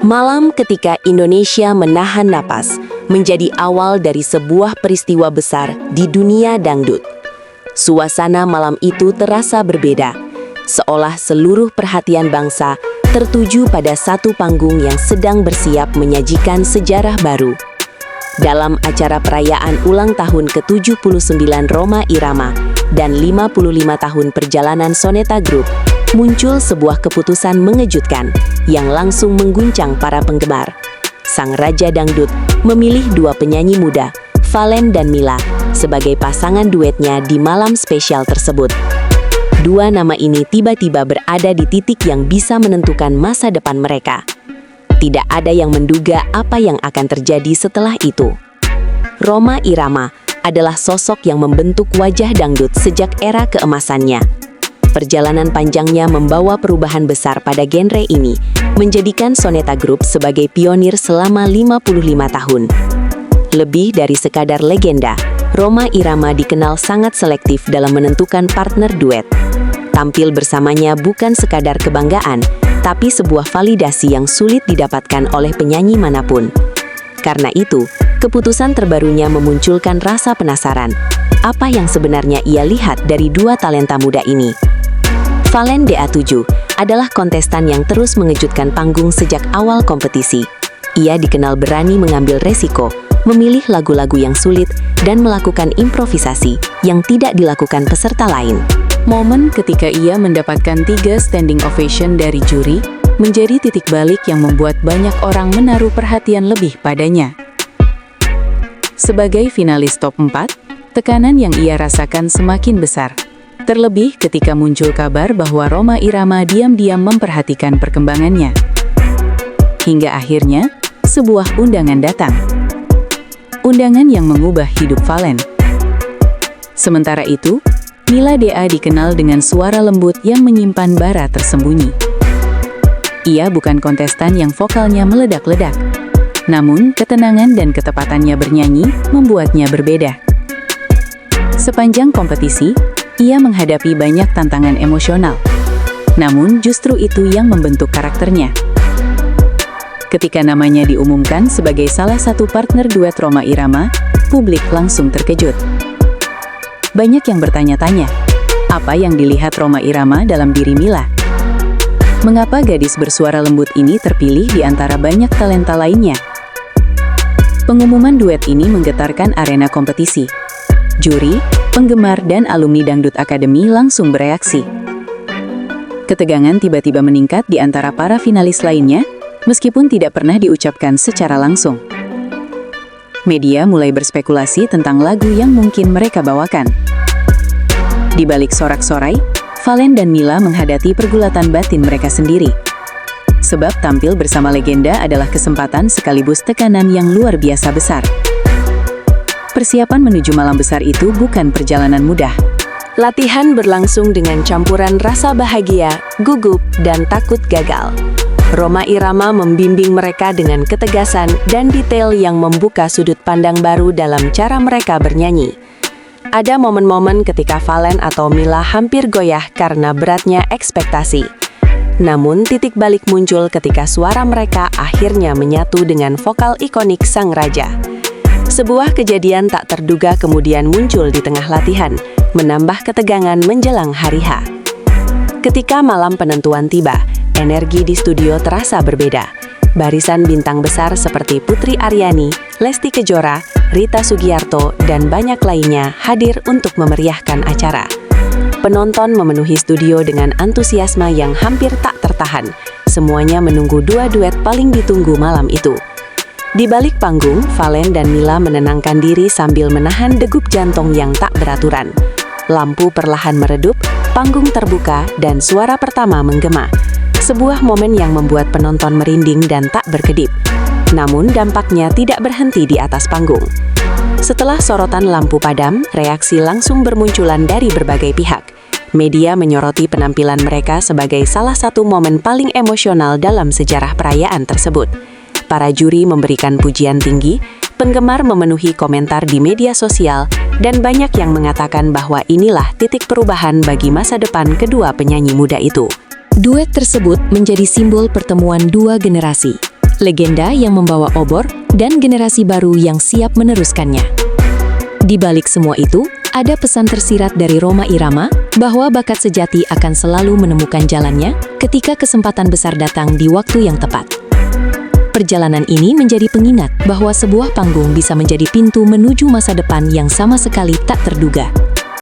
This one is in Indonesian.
Malam ketika Indonesia menahan napas menjadi awal dari sebuah peristiwa besar di dunia dangdut. Suasana malam itu terasa berbeda, seolah seluruh perhatian bangsa tertuju pada satu panggung yang sedang bersiap menyajikan sejarah baru. Dalam acara perayaan ulang tahun ke-79 Rhoma Irama dan 55 tahun perjalanan Soneta Group, muncul sebuah keputusan mengejutkan yang langsung mengguncang para penggemar. Sang Raja Dangdut memilih dua penyanyi muda, Valen dan Mila, sebagai pasangan duetnya di malam spesial tersebut. Dua nama ini tiba-tiba berada di titik yang bisa menentukan masa depan mereka. Tidak ada yang menduga apa yang akan terjadi setelah itu. Rhoma Irama adalah sosok yang membentuk wajah dangdut sejak era keemasannya. Perjalanan panjangnya membawa perubahan besar pada genre ini, menjadikan Soneta Group sebagai pionir selama 55 tahun. Lebih dari sekadar legenda, Rhoma Irama dikenal sangat selektif dalam menentukan partner duet. Tampil bersamanya bukan sekadar kebanggaan, tapi sebuah validasi yang sulit didapatkan oleh penyanyi manapun. Karena itu, keputusan terbarunya memunculkan rasa penasaran. Apa yang sebenarnya ia lihat dari dua talenta muda ini? Valen DA7 adalah kontestan yang terus mengejutkan panggung sejak awal kompetisi. Ia dikenal berani mengambil resiko, memilih lagu-lagu yang sulit, dan melakukan improvisasi yang tidak dilakukan peserta lain. Momen ketika ia mendapatkan 3 standing ovation dari juri menjadi titik balik yang membuat banyak orang menaruh perhatian lebih padanya. Sebagai finalis top 4, tekanan yang ia rasakan semakin besar. Terlebih ketika muncul kabar bahwa Rhoma Irama diam-diam memperhatikan perkembangannya. Hingga akhirnya, sebuah undangan datang. Undangan yang mengubah hidup Valen. Sementara itu, Mila DA dikenal dengan suara lembut yang menyimpan bara tersembunyi. Ia bukan kontestan yang vokalnya meledak-ledak. Namun, ketenangan dan ketepatannya bernyanyi membuatnya berbeda. Sepanjang kompetisi, ia menghadapi banyak tantangan emosional. Namun, justru itu yang membentuk karakternya. Ketika namanya diumumkan sebagai salah satu partner duet Rhoma Irama, publik langsung terkejut. Banyak yang bertanya-tanya, apa yang dilihat Rhoma Irama dalam diri Mila? Mengapa gadis bersuara lembut ini terpilih di antara banyak talenta lainnya? Pengumuman duet ini menggetarkan arena kompetisi. Juri, penggemar, dan alumni Dangdut Academy langsung bereaksi. Ketegangan tiba-tiba meningkat di antara para finalis lainnya, meskipun tidak pernah diucapkan secara langsung. Media mulai berspekulasi tentang lagu yang mungkin mereka bawakan. Di balik sorak-sorai, Valen dan Mila menghadapi pergulatan batin mereka sendiri. Sebab tampil bersama legenda adalah kesempatan sekaligus tekanan yang luar biasa besar. Persiapan menuju malam besar itu bukan perjalanan mudah. Latihan berlangsung dengan campuran rasa bahagia, gugup, dan takut gagal. Rhoma Irama membimbing mereka dengan ketegasan dan detail yang membuka sudut pandang baru dalam cara mereka bernyanyi. Ada momen-momen ketika Valen atau Mila hampir goyah karena beratnya ekspektasi. Namun titik balik muncul ketika suara mereka akhirnya menyatu dengan vokal ikonik sang raja. Sebuah kejadian tak terduga kemudian muncul di tengah latihan, menambah ketegangan menjelang hari H. Ketika malam penentuan tiba, energi di studio terasa berbeda. Barisan bintang besar seperti Putri Aryani, Lesti Kejora, Rita Sugiarto, dan banyak lainnya hadir untuk memeriahkan acara. Penonton memenuhi studio dengan antusiasme yang hampir tak tertahan. Semuanya menunggu dua duet paling ditunggu malam itu. Di balik panggung, Valen dan Mila menenangkan diri sambil menahan degup jantung yang tak beraturan. Lampu perlahan meredup, panggung terbuka, dan suara pertama menggema. Sebuah momen yang membuat penonton merinding dan tak berkedip. Namun dampaknya tidak berhenti di atas panggung. Setelah sorotan lampu padam, reaksi langsung bermunculan dari berbagai pihak. Media menyoroti penampilan mereka sebagai salah satu momen paling emosional dalam sejarah perayaan tersebut. Para juri memberikan pujian tinggi, penggemar memenuhi komentar di media sosial, dan banyak yang mengatakan bahwa inilah titik perubahan bagi masa depan kedua penyanyi muda itu. Duet tersebut menjadi simbol pertemuan dua generasi, legenda yang membawa obor, dan generasi baru yang siap meneruskannya. Di balik semua itu, ada pesan tersirat dari Rhoma Irama bahwa bakat sejati akan selalu menemukan jalannya ketika kesempatan besar datang di waktu yang tepat. Perjalanan ini menjadi pengingat bahwa sebuah panggung bisa menjadi pintu menuju masa depan yang sama sekali tak terduga.